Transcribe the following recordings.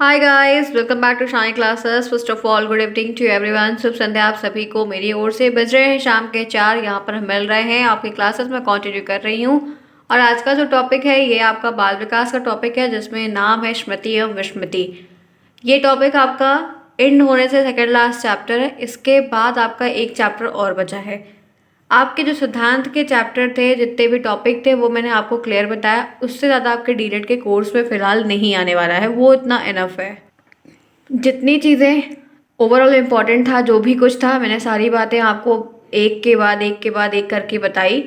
Hi guys, welcome back to Shine classes. First of all good evening to everyone. शुभ संध्या आप सभी को मेरी ओर से। बज रहे हैं शाम के 4। यहाँ पर हम मिल रहे हैं आपकी क्लासेस में कंटिन्यू कर रही हूँ। और आज का जो टॉपिक है ये आपका बाल विकास का टॉपिक है, जिसमें नाम है स्मृति एवं विस्मृति। ये टॉपिक आपका एंड होने से सेकेंड लास्ट चैप्टर है। इसके बाद आपका एक चैप्टर और बचा है। आपके जो सिद्धांत के चैप्टर थे, जितने भी टॉपिक थे, वो मैंने आपको क्लियर बताया। उससे ज़्यादा आपके डीलेट के कोर्स में फ़िलहाल नहीं आने वाला है, वो इतना इनफ है। जितनी चीज़ें ओवरऑल इम्पॉर्टेंट था, जो भी कुछ था, मैंने सारी बातें आपको एक के बाद एक के बाद एक करके बताई।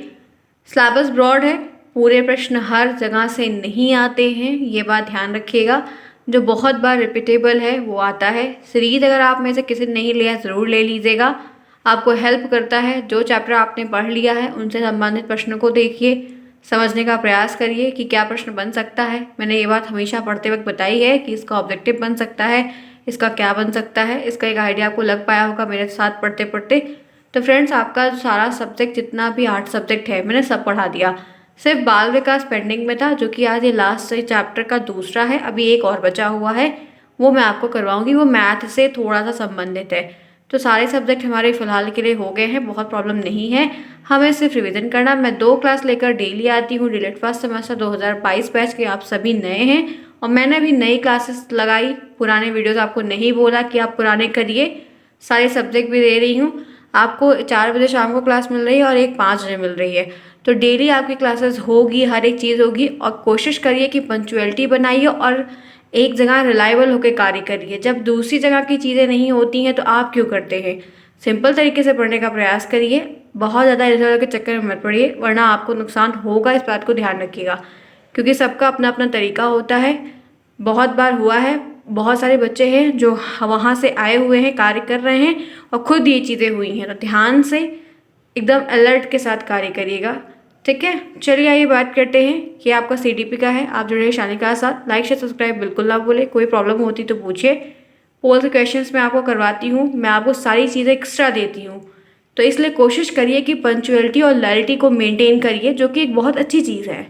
सिलेबस ब्रॉड है, पूरे प्रश्न हर जगह से नहीं आते हैं, ये बात ध्यान रखिएगा। जो बहुत बार रिपीटेबल है वो आता है। सीरीज अगर आप में से किसी ने नहीं लिया ज़रूर ले लीजिएगा, आपको हेल्प करता है। जो चैप्टर आपने पढ़ लिया है उनसे संबंधित प्रश्नों को देखिए, समझने का प्रयास करिए कि क्या प्रश्न बन सकता है। मैंने ये बात हमेशा पढ़ते वक्त बताई है कि इसका ऑब्जेक्टिव बन सकता है, इसका क्या बन सकता है। इसका एक आइडिया आपको लग पाया होगा मेरे साथ पढ़ते पढ़ते। तो फ्रेंड्स, आपका जो सारा सब्जेक्ट, जितना भी 8 सब्जेक्ट है, मैंने सब पढ़ा दिया। सिर्फ बाल विकास पेंडिंग में था, जो कि आज ये लास्ट चैप्टर का दूसरा है। अभी एक और बचा हुआ है, वो मैं आपको करवाऊंगी। वो मैथ से थोड़ा सा संबंधित है। तो सारे सब्जेक्ट हमारे फिलहाल के लिए हो गए हैं, बहुत प्रॉब्लम नहीं है। हमें सिर्फ रिवीजन करना। मैं 2 क्लास लेकर डेली आती हूँ। डीलेट फर्स्ट सेमेस्टर 2022 बैच के आप सभी नए हैं, और मैंने भी नई क्लासेस लगाई। पुराने वीडियोस आपको नहीं बोला कि आप पुराने करिए। सारे सब्जेक्ट भी दे रही हूँ आपको। 4 बजे शाम को क्लास मिल रही है और एक 5 बजे मिल रही है। तो डेली आपकी क्लासेस होगी, हर एक चीज़ होगी। और कोशिश करिए कि पंक्चुअलिटी बनाइए और एक जगह रिलायबल होकर कार्य करिए। जब दूसरी जगह की चीज़ें नहीं होती हैं तो आप क्यों करते हैं? सिंपल तरीके से पढ़ने का प्रयास करिए। बहुत ज़्यादा इधर उधर के चक्कर में मत पड़िए, वरना आपको नुकसान होगा। इस बात को ध्यान रखिएगा, क्योंकि सबका अपना अपना तरीका होता है। बहुत बार हुआ है, बहुत सारे बच्चे हैं जो वहाँ से आए हुए हैं, कार्य कर रहे हैं, और खुद ये चीज़ें हुई हैं। तो ध्यान से एकदम अलर्ट के साथ कार्य करिएगा, ठीक है। चलिए आइए बात करते हैं कि आपका सीडीपी का है। आप जुड़े हैं शानिका के साथ। लाइक शेयर सब्सक्राइब बिल्कुल ना भूलें। कोई प्रॉब्लम होती तो पूछिए। पोल के क्वेश्चंस मैं आपको करवाती हूँ, मैं आपको सारी चीज़ें एक्स्ट्रा देती हूँ। तो इसलिए कोशिश करिए कि पंक्चुअलिटी और लॉयल्टी को मेंटेन करिए, जो कि एक बहुत अच्छी चीज़ है,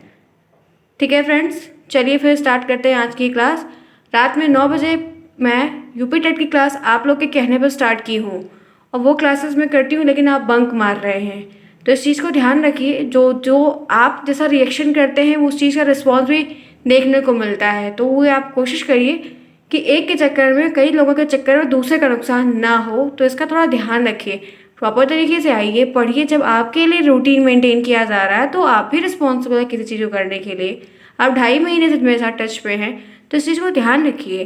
ठीक है फ्रेंड्स। चलिए फिर स्टार्ट करते हैं आज की क्लास। रात में 9 बजे मैं यूपी टेट की क्लास आप लोग के कहने पर स्टार्ट की हूँ, और वो क्लासेस मैं करती हूँ, लेकिन आप बंक मार रहे हैं। तो इस चीज़ को ध्यान रखिए। जो जो आप जैसा रिएक्शन करते हैं, उस चीज़ का रिस्पॉन्स भी देखने को मिलता है। तो वो आप कोशिश करिए कि एक के चक्कर में, कई लोगों के चक्कर में दूसरे का नुकसान ना हो। तो इसका थोड़ा ध्यान रखिए। प्रॉपर तरीके से आइए, पढ़िए। जब आपके लिए रूटीन मेंटेन किया जा रहा है तो आप भी रिस्पॉन्सिबल है किसी चीज़ को करने के लिए। आप 2.5 महीने से मेरे साथ टच पे हैं, तो इस चीज़ को ध्यान रखिए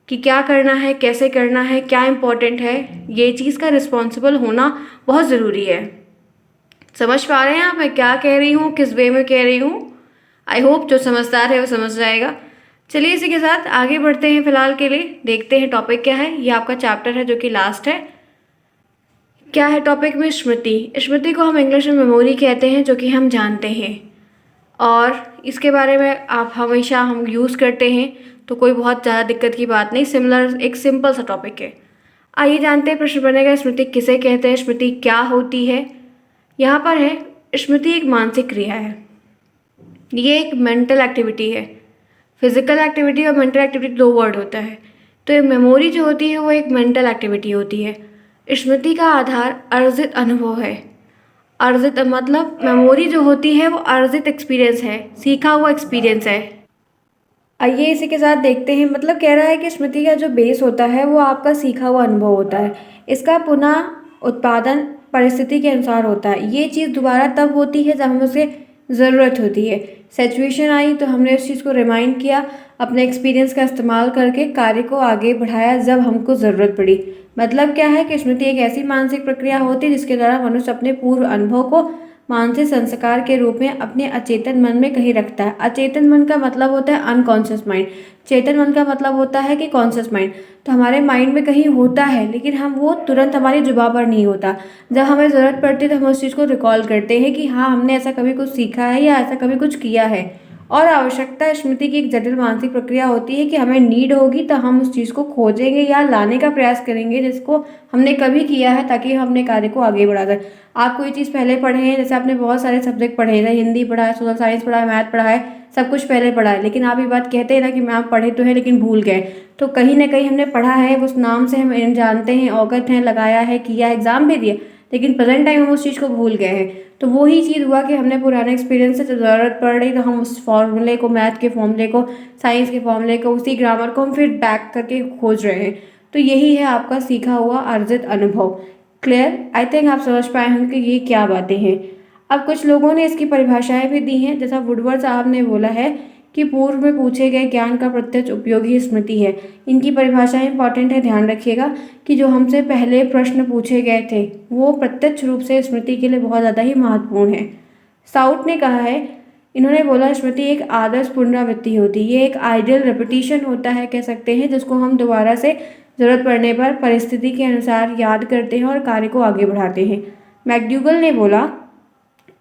कि क्या करना है, कैसे करना है, क्या इंपॉर्टेंट है। ये चीज़ का रिस्पॉन्सिबल होना बहुत ज़रूरी है। समझ पा रहे हैं आप मैं क्या कह रही हूँ, किस वे में कह रही हूँ? आई होप जो समझदार है वो समझ जाएगा। चलिए इसी के साथ आगे बढ़ते हैं। फिलहाल के लिए देखते हैं टॉपिक क्या है। ये आपका चैप्टर है जो कि लास्ट है। क्या है टॉपिक में? स्मृति। स्मृति को हम इंग्लिश में मेमोरी कहते हैं, जो कि हम जानते हैं, और इसके बारे में आप हमेशा हम यूज़ करते हैं। तो कोई बहुत ज़्यादा दिक्कत की बात नहीं, सिमिलर एक सिंपल सा टॉपिक है। आइए जानते हैं प्रश्न बनेगा, स्मृति किसे कहते हैं, स्मृति क्या होती है। यहाँ पर है, स्मृति एक मानसिक क्रिया है। ये एक मेंटल एक्टिविटी है। फिजिकल एक्टिविटी और मेंटल एक्टिविटी 2 वर्ड होता है। तो ये मेमोरी जो होती है वो एक मेंटल एक्टिविटी होती है। स्मृति का आधार अर्जित अनुभव है। अर्जित मतलब मेमोरी जो होती है वो अर्जित एक्सपीरियंस है, सीखा हुआ एक्सपीरियंस है। आइए इसी के साथ देखते हैं। मतलब कह रहा है कि स्मृति का जो बेस होता है वो आपका सीखा हुआ अनुभव होता है। इसका पुनः उत्पादन परिस्थिति के अनुसार होता है। ये चीज़ दोबारा तब होती है जब हमें उसे ज़रूरत होती है। सिचुएशन आई तो हमने उस चीज़ को रिमाइंड किया, अपने एक्सपीरियंस का इस्तेमाल करके कार्य को आगे बढ़ाया जब हमको ज़रूरत पड़ी। मतलब क्या है कि स्मृति एक ऐसी मानसिक प्रक्रिया होती है जिसके द्वारा मनुष्य अपने पूर्व अनुभव को मानसिक संस्कार के रूप में अपने अचेतन मन में कहीं रखता है। अचेतन मन का मतलब होता है अनकॉन्शियस माइंड। चेतन मन का मतलब होता है कि कॉन्शियस माइंड। तो हमारे माइंड में कहीं होता है, लेकिन हम वो तुरंत हमारी जुबान पर नहीं होता। जब हमें ज़रूरत पड़ती है तो हम उस चीज़ को रिकॉल करते हैं कि हाँ, हमने ऐसा कभी कुछ सीखा है या ऐसा कभी कुछ किया है, और आवश्यकता स्मृति की एक जटिल मानसिक प्रक्रिया होती है कि हमें नीड होगी तो हम उस चीज़ को खोजेंगे या लाने का प्रयास करेंगे जिसको हमने कभी किया है, ताकि हम अपने कार्य को आगे बढ़ा दें। आप कोई चीज़ पहले पढ़े हैं, जैसे आपने बहुत सारे सब्जेक्ट पढ़े हैं, हिंदी पढ़ा है, सोशल साइंस पढ़ा है, मैथ पढ़ा है, सब कुछ पहले पढ़ा है, लेकिन आप ये बात कहते हैं ना कि मैम पढ़े तो है लेकिन भूल गए। तो कहीं ना कहीं हमने पढ़ा है, उस नाम से हम जानते हैं, अवगत हैं, लगाया है, किया, एग्जाम भी दिया, लेकिन प्रेजेंट टाइम हम उस चीज़ को भूल गए हैं। तो वो ही चीज़ हुआ कि हमने पुराने एक्सपीरियंस से जब ज़रूरत पड़ रही तो हम उस फॉर्मूले को, मैथ के फॉर्मूले को, साइंस के फॉर्मूले को, उसी ग्रामर को हम फिर बैक करके खोज रहे हैं। तो यही है आपका सीखा हुआ अर्जित अनुभव। क्लियर? आई थिंक आप समझ पाए होंगे कि ये क्या बातें हैं। अब कुछ लोगों ने इसकी परिभाषाएं भी दी हैं, जैसा वुडवर्ड साहब ने बोला है कि पूर्व में पूछे गए ज्ञान का प्रत्यक्ष उपयोग ही स्मृति है। इनकी परिभाषाएं इंपॉर्टेंट है, ध्यान रखिएगा कि जो हमसे पहले प्रश्न पूछे गए थे वो प्रत्यक्ष रूप से स्मृति के लिए बहुत ज़्यादा ही महत्वपूर्ण है। साउथ ने कहा है, इन्होंने बोला स्मृति एक आदर्श पुनरावृत्ति होती है, ये एक आइडियल रेपिटेशन होता है कह सकते हैं, जिसको हम दोबारा से जरूरत पड़ने पर परिस्थिति के अनुसार याद करते हैं और कार्य को आगे बढ़ाते हैं। मैकडूगल ने बोला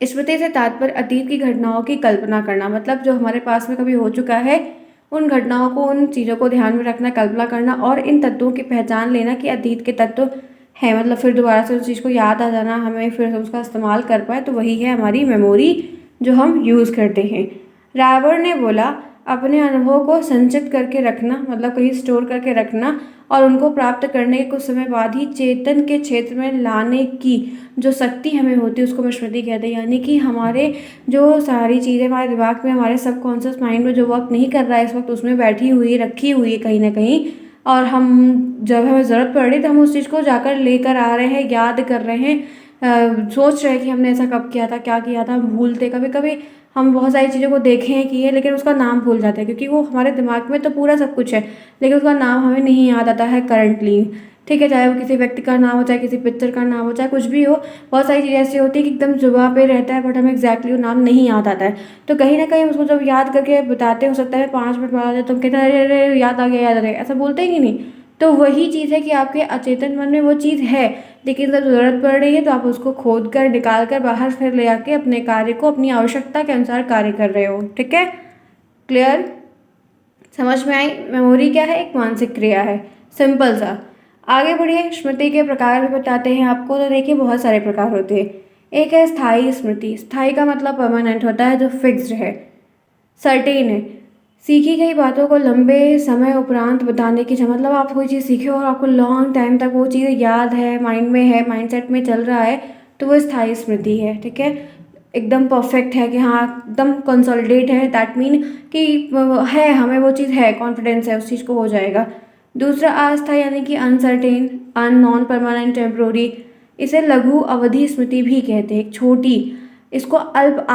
स्मृति से तात्पर्य अतीत की घटनाओं की कल्पना करना, मतलब जो हमारे पास में कभी हो चुका है उन घटनाओं को, उन चीज़ों को ध्यान में रखना, कल्पना करना और इन तत्वों की पहचान लेना कि अतीत के तत्व है, मतलब फिर दोबारा से उस चीज़ को याद आ जाना, हमें फिर से उसका इस्तेमाल कर पाए, तो वही है हमारी मेमोरी जो हम यूज़ करते हैं। रावण ने बोला अपने अनुभव को संचित करके रखना, मतलब कहीं स्टोर करके रखना और उनको प्राप्त करने के कुछ समय बाद ही चेतन के क्षेत्र में लाने की जो शक्ति हमें होती है उसको हम स्मृति कहते हैं। यानी कि हमारे जो सारी चीज़ें हमारे दिमाग में, हमारे सबकॉन्शियस माइंड में जो वर्क नहीं कर रहा है इस वक्त, उसमें बैठी हुई है, रखी हुई है कहीं ना कहीं, और हम जब हमें ज़रूरत पड़ रही तो हम उस चीज़ को जाकर लेकर आ रहे हैं, याद कर रहे हैं, सोच रहे हैं कि हमने ऐसा कब किया था, क्या किया था, हम भूलते कभी कभी। हम बहुत सारी चीज़ों को देखे हैं, किए, लेकिन उसका नाम भूल जाते हैं क्योंकि वो हमारे दिमाग में तो पूरा सब कुछ है लेकिन उसका नाम हमें नहीं याद आता है करंटली। ठीक है, चाहे वो किसी व्यक्ति का नाम हो, चाहे किसी पिक्चर का नाम हो, चाहे कुछ भी हो, बहुत सारी चीज़ें ऐसी होती है कि एकदम जुबान पे रहता है बट हमें एग्जैक्टली वो नाम नहीं याद आता है। तो कहीं ना कहीं उसको जब याद करके बताते, हो सकता है 5 मिनट बाद आ जाए तो हम कहते हैं अरे अरे याद आ गया, याद आ गया, ऐसा बोलते हैं कि नहीं। तो वही चीज़ है कि आपके अचेतन मन में वो चीज़ है, लेकिन जब ज़रूरत पड़ रही है तो आप उसको खोद कर, निकाल कर बाहर फिर ले आके अपने कार्य को अपनी आवश्यकता के अनुसार कार्य कर रहे हो। ठीक है, क्लियर? समझ में आई? मेमोरी क्या है? एक मानसिक क्रिया है, सिंपल सा। आगे बढ़िए, स्मृति के प्रकार भी बताते हैं आपको। तो देखिए बहुत सारे प्रकार होते हैं। एक है स्थायी स्मृति। स्थायी का मतलब परमानेंट होता है, जो फिक्स्ड है, सर्टेन है। सीखी गई बातों को लंबे समय उपरांत बताने की क्षमता, मतलब आप कोई चीज़ सीखे और आपको लॉन्ग टाइम तक वो चीज़ याद है, माइंड में है, माइंडसेट में चल रहा है, तो वो स्थायी स्मृति है। ठीक है, एकदम परफेक्ट है कि हाँ एकदम कंसोलिडेट है, दैट मीन कि है, हमें वो चीज़ है, कॉन्फिडेंस है, उस चीज़ को हो जाएगा। दूसरा अस्थायी यानी कि अनसर्टेन, नॉन परमानेंट, टेम्प्रोरी। इसे लघु अवधि स्मृति भी कहते हैं, छोटी। इसको अल्प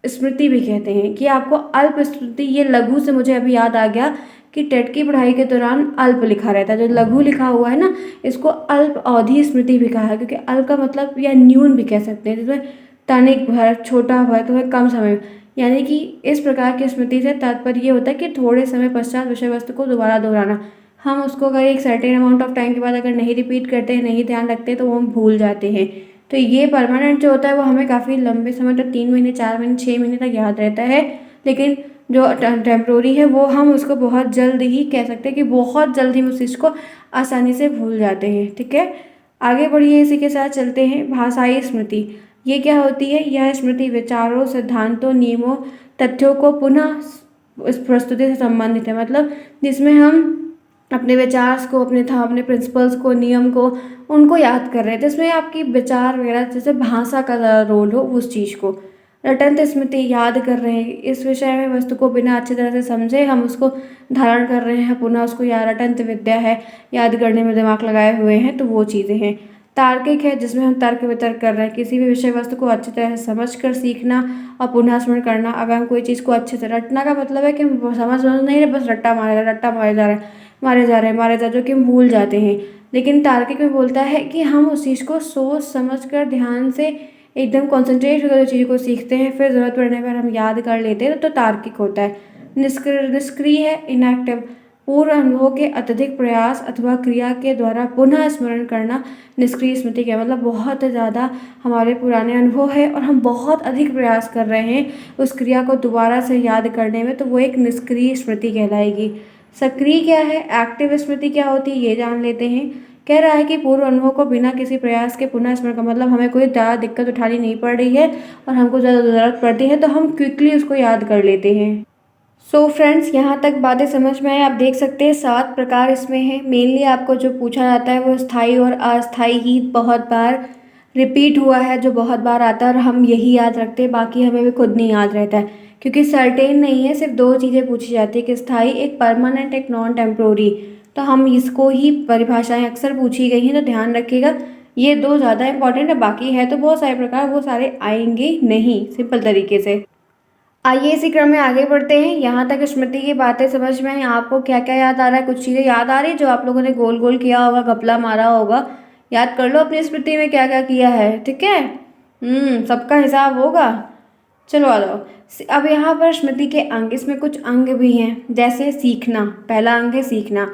स्मृति भी कहते हैं कि आपको अल्प स्मृति, ये लघु से मुझे अभी याद आ गया कि टेट की पढ़ाई के दौरान अल्प लिखा रहता है, जो लघु लिखा हुआ है ना, इसको अल्प अवधि स्मृति भी कहा है, क्योंकि अल्प का मतलब या न्यून भी कह सकते हैं, जिसमें तनिक भर, छोटा भर, तो है कम समय। यानी कि इस प्रकार की स्मृति से तात्पर्य ये होता है कि थोड़े समय पश्चात विषय वस्तु को दोबारा दोहराना। हम उसको अगर एक सर्टेन अमाउंट ऑफ टाइम के बाद अगर नहीं रिपीट करते हैं, नहीं ध्यान रखते, तो वो हम भूल जाते हैं। तो ये परमानेंट जो होता है वो हमें काफ़ी लंबे समय तक, 3 महीने, 4 महीने, 6 महीने तक याद रहता है। लेकिन जो टेम्प्रोरी है वो हम उसको बहुत जल्द ही कह सकते हैं कि बहुत जल्द ही उस चीज़ को आसानी से भूल जाते हैं। ठीक है, आगे बढ़िए, इसी के साथ चलते हैं। भाषाई स्मृति, ये क्या होती है? यह स्मृति विचारों, सिद्धांतों, नियमों, तथ्यों को पुनः इस प्रस्तुति से संबंधित है, मतलब जिसमें हम अपने विचार्स को, अपने प्रिंसिपल्स को, नियम को, उनको याद कर रहे हैं, जिसमें आपकी विचार वगैरह, जैसे भाषा का ज़्यादा रोल हो उस चीज़ को। रटंत स्मृति, याद कर रहे हैं, इस विषय में वस्तु को बिना अच्छी तरह से समझे हम उसको धारण कर रहे हैं, पुनः उसको याद, रटंत विद्या है, याद करने में दिमाग लगाए हुए हैं, तो वो चीज़ें हैं। तार्किक है, जिसमें हम तर्क वितर्क कर रहे हैं, किसी भी विषय वस्तु को अच्छी तरह से समझ कर सीखना और पुनः स्मरण करना। अगर हम कोई चीज़ को अच्छे से, रटना का मतलब है कि हम समझ नहीं रहे, बस रट्टा मारे जा रहे हैं, मारे जा, जो कि हम भूल जाते हैं। लेकिन तार्किक में बोलता है कि हम उस चीज़ को सोच समझ कर, ध्यान से, एकदम कॉन्सेंट्रेट होकर चीज़ को सीखते हैं, फिर ज़रूरत पड़ने पर हम याद कर लेते हैं, तो तार्किक होता है। निष्क्रिय है, इनएक्टिव, पूर्व अनुभव के अत्यधिक प्रयास अथवा क्रिया के द्वारा पुनः स्मरण करना निष्क्रिय स्मृति का मतलब बहुत ज़्यादा हमारे पुराने अनुभव है और हम बहुत अधिक प्रयास कर रहे हैं उस क्रिया को दोबारा से याद करने में, तो वो एक निष्क्रिय स्मृति कहलाएगी। सक्रिय क्या है, एक्टिव स्मृति क्या होती है ये जान लेते हैं। कह रहा है कि पूर्व अनुभव को बिना किसी प्रयास के पुनः स्मरण का मतलब हमें कोई ज़्यादा दिक्कत उठानी नहीं पड़ रही है और हमको ज़्यादा ज़रूरत पड़ती है तो हम क्विकली उसको याद कर लेते हैं। सो फ्रेंड्स, यहाँ तक बातें समझ में आए। आप देख सकते हैं 7 प्रकार इसमें है। मेनली आपको जो पूछा जाता है वो स्थायी और अस्थायी ही बहुत बार रिपीट हुआ है, जो बहुत बार आता है और हम यही याद रखते हैं, बाकी हमें भी खुद नहीं याद रहता है क्योंकि सर्टेन नहीं है। सिर्फ 2 चीज़ें पूछी जाती है कि स्थायी, एक परमानेंट, एक नॉन टेम्प्रोरी। तो हम इसको ही परिभाषाएं अक्सर पूछी गई हैं, तो ध्यान रखिएगा ये 2 ज़्यादा इंपॉर्टेंट है। बाकी है तो बहुत सारे प्रकार, वो सारे आएंगे नहीं सिंपल तरीके से। आइए इसी क्रम में आगे बढ़ते हैं। यहाँ तक स्मृति की बातें समझ में आई। आपको क्या क्या याद आ रहा है? कुछ चीज़ें याद आ रही है जो आप लोगों ने गोल गोल किया होगा, घपला मारा होगा? याद कर लो अपनी स्मृति में क्या क्या किया है, ठीक है। सबका हिसाब होगा। चलो आ जाओ। अब यहाँ पर स्मृति के अंग, इसमें कुछ अंग भी हैं जैसे सीखना। पहला अंग है सीखना।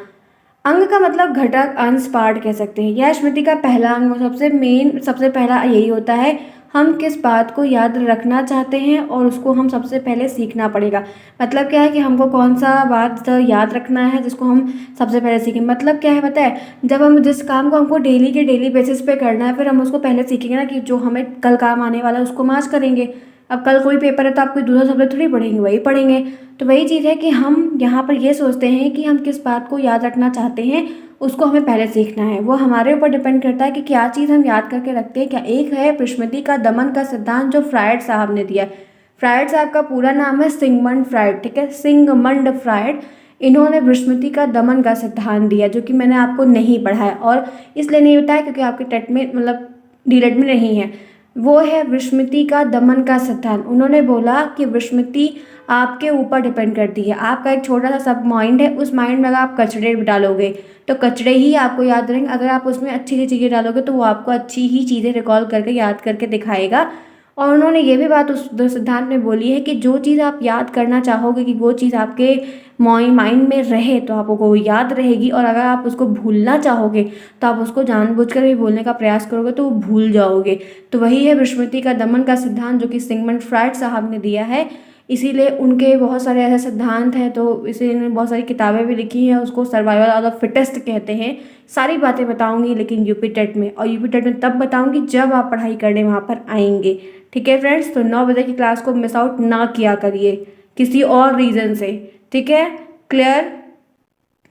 अंग का मतलब घटक, अंश, पार्ट कह सकते हैं। यह स्मृति का पहला अंग, सबसे मेन, सबसे पहला यही होता है हम किस बात को याद रखना चाहते हैं और उसको हम सबसे पहले सीखना पड़ेगा। मतलब क्या है कि हमको कौन सा बात याद रखना है जिसको हम सबसे पहले सीखें। मतलब क्या है पता है, जब हम जिस काम को हमको डेली के डेली बेसिस पे करना है, फिर हम उसको पहले सीखेंगे ना कि जो हमें कल काम आने वाला है उसको हम आज करेंगे। अब कल कोई पेपर है तो आप कोई दूसरा सब्जेक्ट थोड़ी पढ़ेंगे, वही पढ़ेंगे। तो वही चीज़ है कि हम यहाँ पर ये सोचते हैं कि हम किस बात को याद रखना चाहते हैं, उसको हमें पहले सीखना है। वो हमारे ऊपर डिपेंड करता है कि क्या चीज़ हम याद करके रखते हैं। क्या एक है स्मृति का दमन का सिद्धांत जो फ्रायड साहब ने दिया है। फ्रायड साहब का पूरा नाम है सिगमंड फ्रायड, ठीक है, सिगमंड फ्रायड। इन्होंने स्मृति का दमन का सिद्धांत दिया जो कि मैंने आपको नहीं पढ़ा है और इसलिए नहीं बताया क्योंकि आपके टेट में मतलब डीलेट में नहीं है। वो है विस्मृति का दमन का सिद्धांत। उन्होंने बोला कि विस्मृति आपके ऊपर डिपेंड करती है। आपका एक छोटा सा सब माइंड है, उस माइंड में अगर आप कचड़े डालोगे तो कचड़े ही आपको याद रहेंगे। अगर आप उसमें अच्छी सी चीज़ें डालोगे तो वो आपको अच्छी ही चीज़ें रिकॉल करके याद करके दिखाएगा। और उन्होंने ये भी बात उस सिद्धांत में बोली है कि जो चीज़ आप याद करना चाहोगे कि वो चीज़ आपके माइंड में रहे तो आपको वो याद रहेगी, और अगर आप उसको भूलना चाहोगे तो आप उसको जानबूझकर भी भूलने का प्रयास करोगे तो वो भूल जाओगे। तो वही है विस्मृति का दमन का सिद्धांत जो कि सिगमंड फ्रायड साहब ने दिया है। इसीलिए उनके बहुत सारे ऐसे सिद्धांत हैं, तो इसीलिए इन्होंने बहुत सारी किताबें भी लिखी हैं। उसको सर्वाइवल ऑफ द फिटेस्ट कहते हैं। सारी बातें बताऊंगी लेकिन यूपी टेट में, और यूपी टेट में तब बताऊंगी जब आप पढ़ाई करने वहाँ पर आएंगे, ठीक है फ्रेंड्स। तो 9 बजे की क्लास को मिस आउट ना किया करिए किसी और रीज़न से, ठीक है, क्लियर।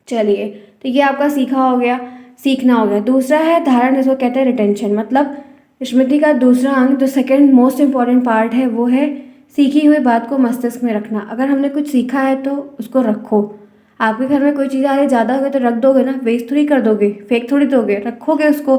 चलिए, तो ये आपका सीखा हो गया, सीखना हो गया। दूसरा है धारण, जिसको कहते हैं रिटेंशन। मतलब स्मृति का दूसरा अंग जो सेकंड मोस्ट इम्पॉर्टेंट पार्ट है वो है सीखी हुई बात को मस्तिष्क में रखना। अगर हमने कुछ सीखा है तो उसको रखो। आपके घर में कोई चीज़ आ रही ज़्यादा हो गई तो रख दोगे ना, वेस्ट थोड़ी कर दोगे, फेंक थोड़ी दोगे, रखोगे उसको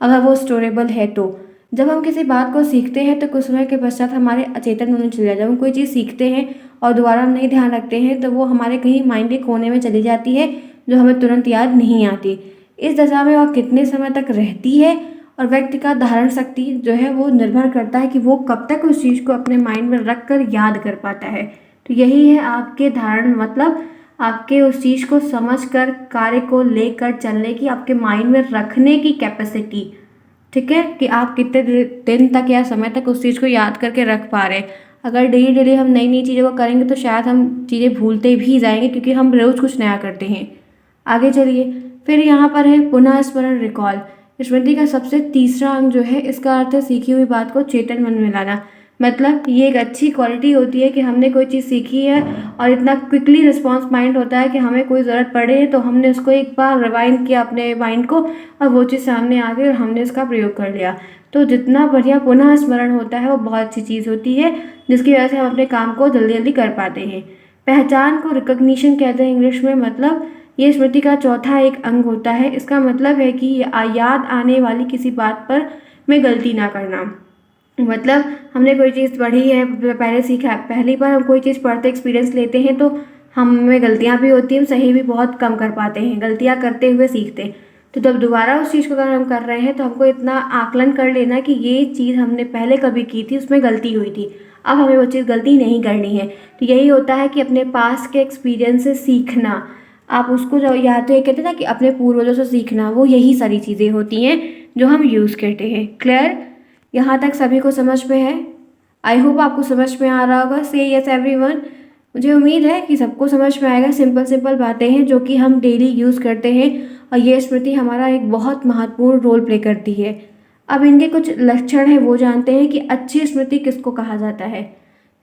अगर वो स्टोरेबल है तो। जब हम किसी बात को सीखते हैं तो कुछ समय के पश्चात हमारे अचेतन में चले जाए। जब हम कोई चीज़ सीखते हैं और दोबारा हम नहीं ध्यान रखते हैं तो वो हमारे कहीं माइंड के कोने में चली जाती है जो हमें तुरंत याद नहीं आती। इस दशा में वह कितने समय तक रहती है और व्यक्ति का धारण शक्ति जो है वो निर्भर करता है कि वो कब तक उस चीज़ को अपने माइंड में रख कर याद कर पाता है। तो यही है आपके धारण, मतलब आपके उस चीज़ को समझ कर कार्य को लेकर चलने की, आपके माइंड में रखने की कैपेसिटी, ठीक है, कि आप कितने दिन तक या समय तक उस चीज़ को याद करके रख पा रहे हैं। अगर डेली डेली हम नई नई चीज़ों को करेंगे तो शायद हम चीज़ें भूलते भी जाएंगे क्योंकि हम रोज़ कुछ नया करते हैं। आगे चलिए, फिर यहाँ पर है पुनः स्मरण, रिकॉल। स्मृति का सबसे तीसरा अंग जो है, इसका अर्थ है सीखी हुई बात को चेतन मन में लाना। मतलब ये एक अच्छी क्वालिटी होती है कि हमने कोई चीज़ सीखी है और इतना क्विकली रिस्पॉन्स माइंड होता है कि हमें कोई ज़रूरत पड़े तो हमने उसको एक बार रिवाइंड किया अपने माइंड को और वो चीज़ सामने आ गई और हमने इसका प्रयोग कर लिया। तो जितना बढ़िया पुनः स्मरण होता है वो बहुत अच्छी चीज़ होती है जिसकी वजह से हम अपने काम को जल्दी जल्दी कर पाते हैं। पहचान को रिकग्निशन कहते हैं इंग्लिश में। मतलब ये स्मृति का चौथा एक अंग होता है। इसका मतलब है कि याद आने वाली किसी बात पर में गलती ना करना। मतलब हमने कोई चीज़ पढ़ी है, पहले सीखा है, पहली बार हम कोई चीज़ पढ़ते एक्सपीरियंस लेते हैं तो हमें गलतियाँ भी होती हैं, हम सही भी बहुत कम कर पाते हैं, गलतियाँ करते हुए सीखते हैं। तो जब दोबारा उस चीज़ को अगर हम कर रहे हैं तो हमको इतना आकलन कर लेना कि ये चीज़ हमने पहले कभी की थी, उसमें गलती हुई थी, अब हमें वो चीज़ गलती नहीं करनी है। तो यही होता है कि अपने पास के एक्सपीरियंस से सीखना। आप उसको जो या तो ये कहते हैं ना कि अपने पूर्वजों से सीखना, वो यही सारी चीज़ें होती हैं जो हम यूज़ करते हैं। क्लियर? यहाँ तक सभी को समझ में है? आई होप आपको समझ में आ रहा होगा। से यस एवरीवन। मुझे उम्मीद है कि सबको समझ में आएगा। सिंपल सिंपल बातें हैं जो कि हम डेली यूज़ करते हैं और ये स्मृति हमारा एक बहुत महत्वपूर्ण रोल प्ले करती है। अब इनके कुछ लक्षण हैं वो जानते हैं कि अच्छी स्मृति किसको कहा जाता है।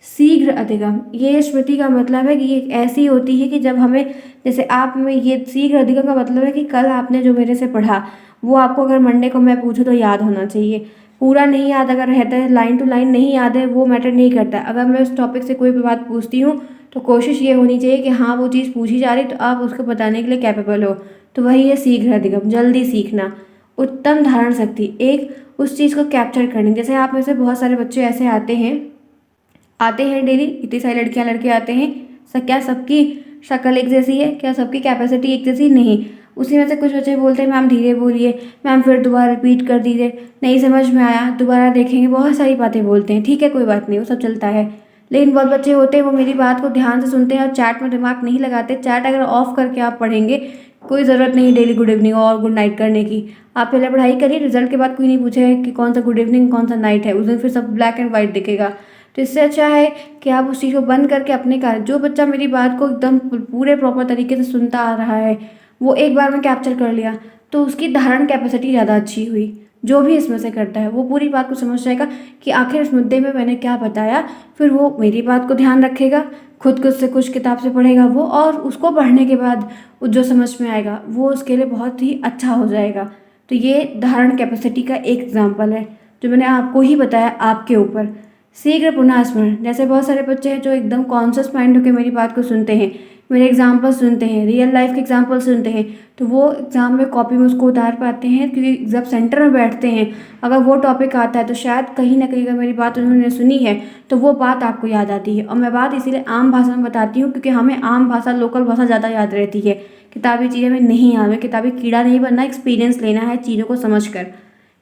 शीघ्र अधिगम, ये स्मृति का मतलब है कि ये ऐसी होती है कि जब हमें, जैसे आप में, ये शीघ्र अधिगम का मतलब है कि कल आपने जो मेरे से पढ़ा वो आपको अगर मंडे को मैं पूछूं तो याद होना चाहिए। पूरा नहीं याद अगर रहता है, लाइन टू लाइन नहीं याद है, वो मैटर नहीं करता। अगर मैं उस टॉपिक से कोई भी बात पूछती हूँ तो कोशिश ये होनी चाहिए कि हाँ वो चीज़ पूछी जा रही तो आप उसको बताने के लिए कैपेबल हो। तो वही है शीघ्र अधिगम, जल्दी सीखना। उत्तम धारण शक्ति, एक उस चीज़ को कैप्चर करनी। जैसे आप में से बहुत सारे बच्चे ऐसे आते हैं डेली, इतनी सारी लड़कियां लड़के आते हैं। क्या सबकी शक्ल एक जैसी है? क्या सबकी कैपेसिटी एक जैसी? नहीं। उसी में से कुछ बच्चे बोलते हैं मैम धीरे बोलिए, मैम फिर दोबारा रिपीट कर दीजिए, नहीं समझ में आया, दोबारा देखेंगे, बहुत सारी बातें बोलते हैं। ठीक है, कोई बात नहीं, वो सब चलता है। लेकिन बहुत बच्चे होते हैं वो मेरी बात को ध्यान से सुनते हैं और चैट में दिमाग नहीं लगाते। चैट अगर ऑफ करके आप पढ़ेंगे, कोई ज़रूरत नहीं डेली गुड इवनिंग और गुड नाइट करने की। आप पहले पढ़ाई करिए, रिजल्ट के बाद कोई नहीं पूछेगा कि कौन सा गुड इवनिंग कौन सा नाइट है। उस दिन फिर सब ब्लैक एंड वाइट दिखेगा। तो इससे अच्छा है कि आप उस चीज़ को बंद करके अपने कार्य, जो बच्चा मेरी बात को एकदम पूरे प्रॉपर तरीके से सुनता आ रहा है वो एक बार में कैप्चर कर लिया तो उसकी धारण कैपेसिटी ज़्यादा अच्छी हुई। जो भी इसमें से करता है वो पूरी बात को समझ जाएगा कि आखिर इस मुद्दे में मैंने क्या बताया। फिर वो मेरी बात को ध्यान रखेगा, खुद से कुछ किताब से पढ़ेगा वो, और उसको पढ़ने के बाद जो समझ में आएगा वो उसके लिए बहुत ही अच्छा हो जाएगा। तो ये धारण कैपेसिटी का एक एग्जाम्पल है जो मैंने आपको ही बताया आपके ऊपर। शीघ्र पुनः स्मरण, जैसे बहुत सारे बच्चे हैं जो एकदम कॉन्शियस माइंड होकर मेरी बात को सुनते हैं, मेरे एग्जाम्पल सुनते हैं, रियल लाइफ के एग्जाम्पल सुनते हैं, तो वो एग्जाम में कॉपी में उसको उतार पाते हैं। क्योंकि जब सेंटर में बैठते हैं अगर वो टॉपिक आता है तो शायद कहीं ना कहीं अगर मेरी बात उन्होंने सुनी है तो वो बात आपको याद आती है। और मैं बात इसीलिए आम भाषा में बताती हूँ क्योंकि हमें आम भाषा, लोकल भाषा ज़्यादा याद रहती है। किताबी चीज़ें हमें नहीं, हमें किताबी कीड़ा नहीं बनना, एक्सपीरियंस लेना है चीज़ों को समझ कर।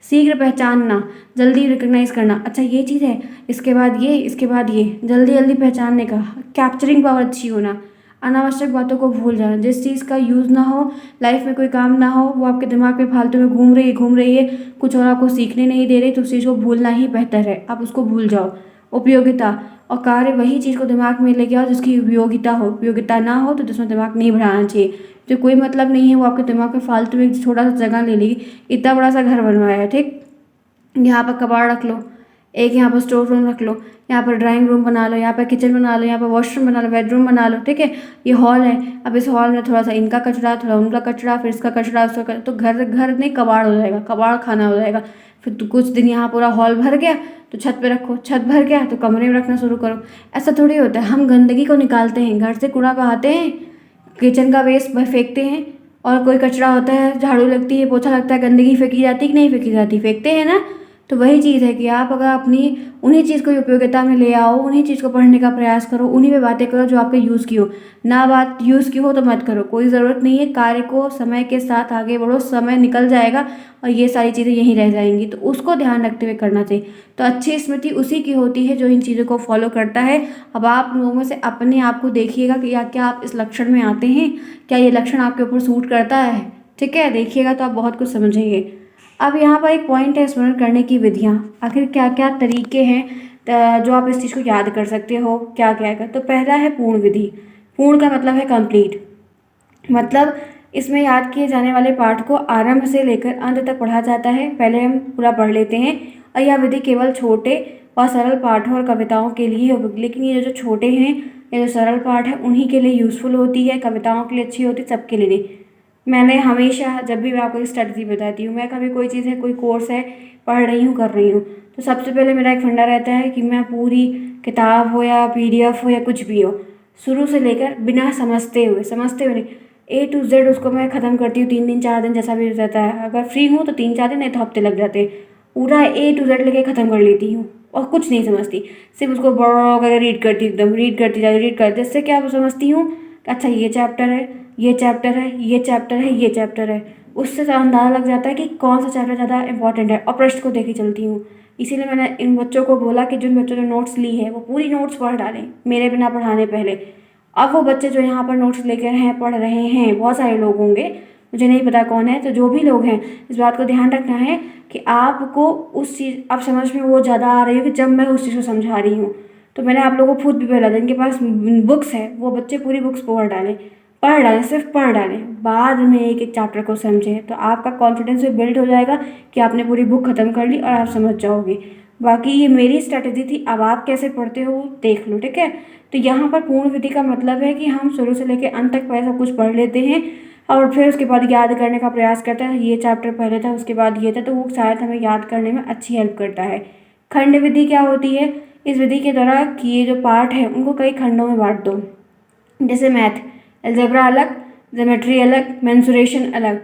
शीघ्र पहचानना, जल्दी रिकग्नाइज करना, अच्छा ये चीज़ है, इसके बाद ये, इसके बाद ये, जल्दी जल्दी पहचानने का कैप्चरिंग पावर अच्छी होना। अनावश्यक बातों को भूल जाना, जिस चीज़ का यूज़ ना हो, लाइफ में कोई काम ना हो, वो आपके दिमाग में फालतू में घूम रही है, कुछ और आपको सीखने नहीं दे रही, तो उस चीज़ को भूलना ही बेहतर है, आप उसको भूल जाओ। उपयोगिता और कार्य, वही चीज़ को दिमाग में लेके आओ जिसकी उपयोगिता हो। उपयोगिता ना हो तो जिसमें दिमाग नहीं बढ़ाना चाहिए, जो कोई मतलब नहीं है वो आपके दिमाग में फालतू में एक छोटा सा जगह ले लेगी। इतना बड़ा सा घर बनवाया है, ठीक, यहाँ पर कबाड़ रख लो, एक यहाँ पर स्टोर रूम रख लो, यहाँ पर ड्राइंग रूम बना लो, यहाँ पर किचन बना लो, यहाँ पर वॉशरूम बना लो, बेडरूम बना लो, ठीक है। ये हॉल है, अब इस हॉल में थोड़ा सा इनका कचरा, थोड़ा उनका कचरा, फिर इसका कचरा, उसका कचरा, तो घर घर नहीं कबाड़ हो जाएगा, कबाड़ खाना हो जाएगा। फिर तो कुछ दिन यहाँ पूरा हॉल भर गया तो छत पे रखो, छत भर गया तो कमरे में रखना शुरू करो। ऐसा थोड़ी होता है। हम गंदगी को निकालते हैं, घर से कूड़ा बहाते हैं, किचन का वेस्ट फेंकते हैं, और कोई कचरा होता है, झाड़ू लगती है, पोछा लगता है, गंदगी फेंकी जाती है कि नहीं फेंकी जाती? फेंकते हैं ना। तो वही चीज़ है कि आप अगर अपनी उन्हीं चीज़ को उपयोगिता में ले आओ, उन्हीं चीज़ को पढ़ने का प्रयास करो, उन्हीं पे बातें करो जो आपके यूज़ की हो। ना बात यूज़ की हो तो मत करो, कोई ज़रूरत नहीं है। कार्य को समय के साथ आगे बढ़ो, समय निकल जाएगा और ये सारी चीज़ें यहीं रह जाएंगी, तो उसको ध्यान रखते हुए करना चाहिए। तो अच्छी स्मृति उसी की होती है जो इन चीज़ों को फॉलो करता है। अब आप लोगों में से अपने आप को देखिएगा कि या क्या आप इस लक्षण में आते हैं, क्या ये लक्षण आपके ऊपर सूट करता है, ठीक है। देखिएगा तो आप बहुत कुछ समझेंगे। अब यहाँ पर एक पॉइंट है स्मरण करने की विधियाँ। आखिर क्या क्या तरीके हैं जो आप इस चीज़ को याद कर सकते हो, क्या क्या कर। तो पहला है पूर्ण विधि। पूर्ण का मतलब है कंप्लीट, मतलब इसमें याद किए जाने वाले पाठ को आरंभ से लेकर अंत तक पढ़ा जाता है। पहले हम पूरा पढ़ लेते हैं। और यह विधि केवल छोटे और सरल पाठों और कविताओं के लिए होगी, लेकिन ये जो छोटे हैं, ये जो सरल पाठ है उन्हीं के लिए यूज़फुल होती है, कविताओं के लिए अच्छी होती है, सबके लिए नहीं। मैंने हमेशा जब भी मैं आपको स्ट्रेटजी बताती हूँ, मैं कभी कोई चीज़ है, कोई कोर्स है, पढ़ रही हूँ, कर रही हूँ, तो सबसे पहले मेरा एक फंडा रहता है कि मैं पूरी किताब हो या PDF हो या कुछ भी हो, शुरू से लेकर बिना समझते हुए नहीं, A to Z उसको मैं ख़त्म करती हूँ 3 दिन 4 दिन जैसा भी रहता है। अगर फ्री हूँ तो 3 4 दिन, नहीं तो हफ्ते लग जाते हैं। पूरा A to Z लेके ख़त्म कर लेती हूँ और कुछ नहीं समझती, सिर्फ उसको बड़ा करके रीड करती, एकदम रीड करती जाती, रीड करती। इससे क्या समझती हूँ, अच्छा ये चैप्टर है, ये चैप्टर है, ये चैप्टर है, ये चैप्टर है। उससे अंदाज़ा लग जाता है कि कौन सा चैप्टर ज़्यादा इंपॉर्टेंट है, और प्रश्न को देखी चलती हूँ। इसीलिए मैंने इन बच्चों को बोला कि जिन बच्चों ने नोट्स ली है वो पूरी नोट्स पढ़ डालें मेरे बिना पढ़ाने पहले, अब वो बच्चे जो यहाँ पर नोट्स लेकर हैं, पढ़ रहे हैं, बहुत सारे लोग होंगे, मुझे नहीं पता कौन है, तो जो भी लोग हैं इस बात को ध्यान रखना है कि आपको उस चीज़ आप समझ में वो ज़्यादा आ रही है कि जब मैं उस चीज़ को समझा रही हूँ। तो मैंने आप लोगों को खुद भी बोला, जिनके पास बुक्स है वो बच्चे पूरी बुक्स पढ़ डालें, सिर्फ पढ़ डालें, बाद में एक एक चैप्टर को समझें, तो आपका कॉन्फिडेंस भी बिल्ड हो जाएगा कि आपने पूरी बुक ख़त्म कर ली और आप समझ जाओगे। बाकी ये मेरी स्ट्रैटेजी थी, अब आप कैसे पढ़ते हो देख लो, ठीक है। तो यहाँ पर पूर्ण विधि का मतलब है कि हम शुरू से लेकर अंत तक पहले सब कुछ पढ़ लेते हैं और फिर उसके बाद याद करने का प्रयास करते हैं, ये चैप्टर पहले था उसके बाद ये था, तो वो शायद हमें याद करने में अच्छी हेल्प करता है। खंड विधि क्या होती है? इस विधि के द्वारा किए जो पाठ हैं उनको कई खंडों में बांट दो। जैसे मैथ, अलजेब्रा अलग, ज्योमेट्री अलग, मेंसुरेशन अलग।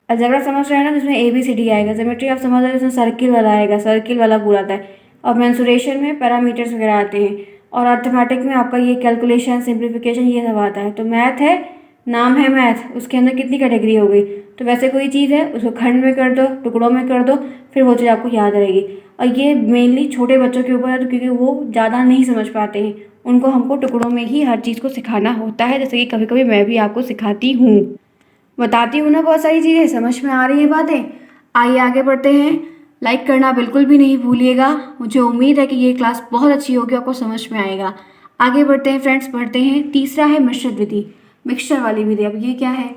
अलजेब्रा समझ रहे हैं ना, जिसमें ABCD आएगा। ज्योमेट्री आप समझ रहे हैं, जिसमें सर्किल वाला आएगा, सर्किल वाला पूरा आता है। और मेंसुरेशन में पैरामीटर्स वगैरह आते हैं। और अर्थमेटिक में आपका ये कैलकुलेशन, सिंप्लीफिकेशन, ये सब आता है। तो मैथ है, नाम है मैथ, उसके अंदर कितनी कैटेगरी हो गई। तो वैसे कोई चीज़ है उसको खंड में कर दो, टुकड़ों में कर दो, फिर वो चीज़ आपको याद रहेगी। और ये मेनली छोटे बच्चों के ऊपर है, तो क्योंकि वो ज़्यादा नहीं समझ पाते हैं, उनको हमको टुकड़ों में ही हर चीज़ को सिखाना होता है, जैसे कि कभी कभी मैं भी आपको सिखाती हूँ, बताती हूँ ना, बहुत सारी चीज़ें समझ में आ रही है बातें। आइए आगे बढ़ते हैं। लाइक करना बिल्कुल भी नहीं भूलिएगा। मुझे उम्मीद है कि ये क्लास बहुत अच्छी होगी, आपको समझ में आएगा। आगे बढ़ते हैं फ्रेंड्स, बढ़ते हैं। तीसरा है मिश्रित विधि, मिक्सचर वाली विधि। अब ये क्या है?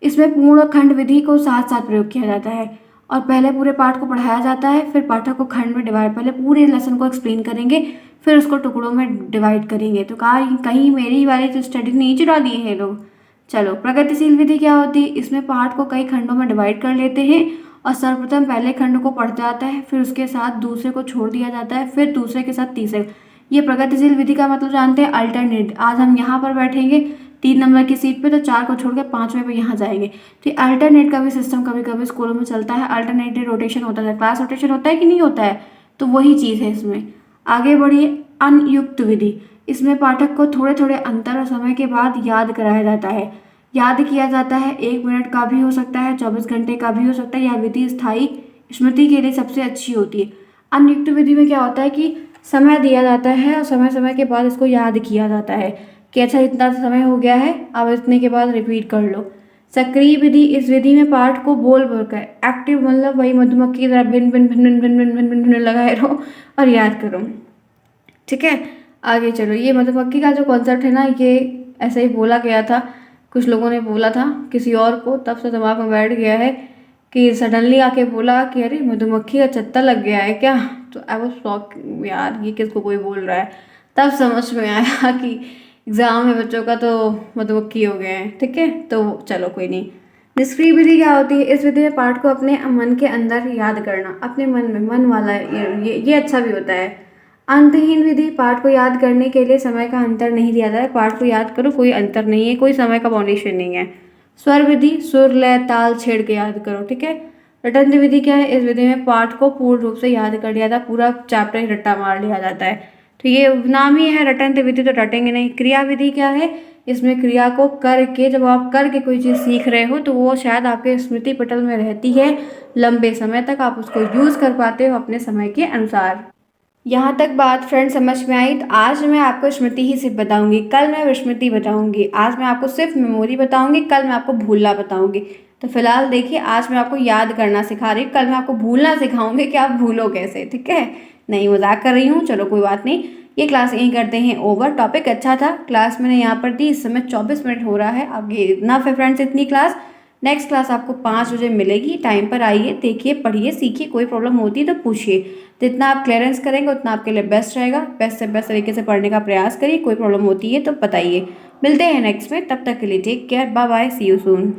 इसमें पूर्ण और खंड विधि को साथ साथ प्रयोग किया जाता है और पहले पूरे पाठ को पढ़ाया जाता है, फिर पाठक को खंड में डिवाइड, पहले पूरे लेसन को एक्सप्लेन करेंगे, फिर उसको टुकड़ों में डिवाइड करेंगे। तो कहीं कहीं मेरी वाली जो स्टडी नहीं चुरा दिए हैं लोग। चलो, प्रगतिशील विधि क्या होती है? इसमें पाठ को कई खंडों में डिवाइड कर लेते हैं और सर्वप्रथम पहले खंड को पढ़ा जाता है, फिर उसके साथ दूसरे को छोड़ दिया जाता है, फिर दूसरे के साथ तीसरे। ये प्रगतिशील विधि का मतलब जानते हैं, अल्टरनेट। आज हम यहाँ पर बैठेंगे 3 नंबर की सीट पे, तो 4 को छोड़ के 5वें पे यहाँ जाएंगे। तो ये अल्टरनेट का भी सिस्टम कभी कभी स्कूलों में चलता है। अल्टरनेटिव रोटेशन होता है, क्लास रोटेशन होता है कि नहीं होता है, तो वही चीज़ है इसमें। आगे बढ़िए। अनयुक्त विधि, इसमें पाठक को थोड़े थोड़े अंतर और समय के बाद याद कराया जाता है, याद किया जाता है। 1 मिनट का भी हो सकता है, 24 घंटे का भी हो सकता है। यह विधि स्थायी स्मृति के लिए सबसे अच्छी होती है। अनियुक्त विधि में क्या होता है कि समय दिया जाता है और समय समय के बाद इसको याद किया जाता है कि अच्छा इतना समय हो गया है, अब इतने के बाद रिपीट कर लो। सक्रिय विधि, इस विधि में पाठ को बोल बोलकर, एक्टिव मतलब वही मधुमक्खी की तरह भिन भिन भिन भिन भिन भिन भिन भिन भिन लगाए रहो और याद करो, ठीक है। आगे चलो। ये मधुमक्खी का जो कॉन्सेप्ट है ना, ये ऐसे ही बोला गया था, कुछ लोगों ने बोला था किसी और को, तब से दिमाग में बैठ गया है कि सडनली आके बोला कि अरे मधुमक्खी का छत्ता लग गया है क्या। तो आई वाज शॉक, यार ये किसको कोई बोल रहा है। तब समझ में आया कि एग्ज़ाम है बच्चों का तो मधुमक्खी हो गए हैं, ठीक है। तो चलो कोई नहीं। निष्क्रिय विधि क्या होती है? इस विधि में पाठ को अपने मन के अंदर याद करना, अपने मन में, मन वाला ये अच्छा भी होता है। अंतहीन विधि, पाठ को याद करने के लिए समय का अंतर नहीं दिया जाता है। पाठ को याद करो, कोई अंतर नहीं है, कोई समय का बाउंडेशन नहीं है। स्वर विधि, सुर लय ताल छेड़ के याद करो, ठीक है। रटंत विधि क्या है? इस विधि में पाठ को पूर्ण रूप से याद कर लिया जाता है, पूरा चैप्टर ही रट्टा मार लिया जाता है। तो ये नाम ही है रटंत विधि, तो रटेंगे नहीं। क्रिया विधि क्या है? इसमें क्रिया को करके, जब आप करके कोई चीज़ सीख रहे हो तो वो शायद आपके स्मृति पटल में रहती है लंबे समय तक, आप उसको यूज़ कर पाते हो अपने समय के अनुसार। यहाँ तक बात फ्रेंड समझ में आई? तो आज मैं आपको स्मृति ही सिर्फ बताऊंगी, कल मैं विस्मृति बताऊंगी। आज मैं आपको सिर्फ मेमोरी बताऊंगी, कल मैं आपको भूलना बताऊंगी। तो फिलहाल देखिए, आज मैं आपको याद करना सिखा रही हूँ, कल मैं आपको भूलना सिखाऊंगी कि आप भूलो कैसे, ठीक है। नहीं, मजाक कर रही हूँ, चलो कोई बात नहीं। ये क्लास यहीं करते हैं ओवर। टॉपिक अच्छा था, क्लास मैंने यहाँ पर दी, इस समय 24 मिनट हो रहा है। अब ये इतना है फ्रेंड्स, इतनी क्लास। नेक्स्ट क्लास आपको 5 बजे मिलेगी, टाइम पर आइए, देखिए, पढ़िए, सीखिए। कोई प्रॉब्लम होती है तो पूछिए। जितना आप क्लियरेंस करेंगे उतना आपके लिए बेस्ट रहेगा। बेस्ट से बेस्ट तरीके से पढ़ने का प्रयास करिए। कोई प्रॉब्लम होती है तो बताइए। मिलते हैं नेक्स्ट में, तब तक के लिए take care, bye bye, see you soon.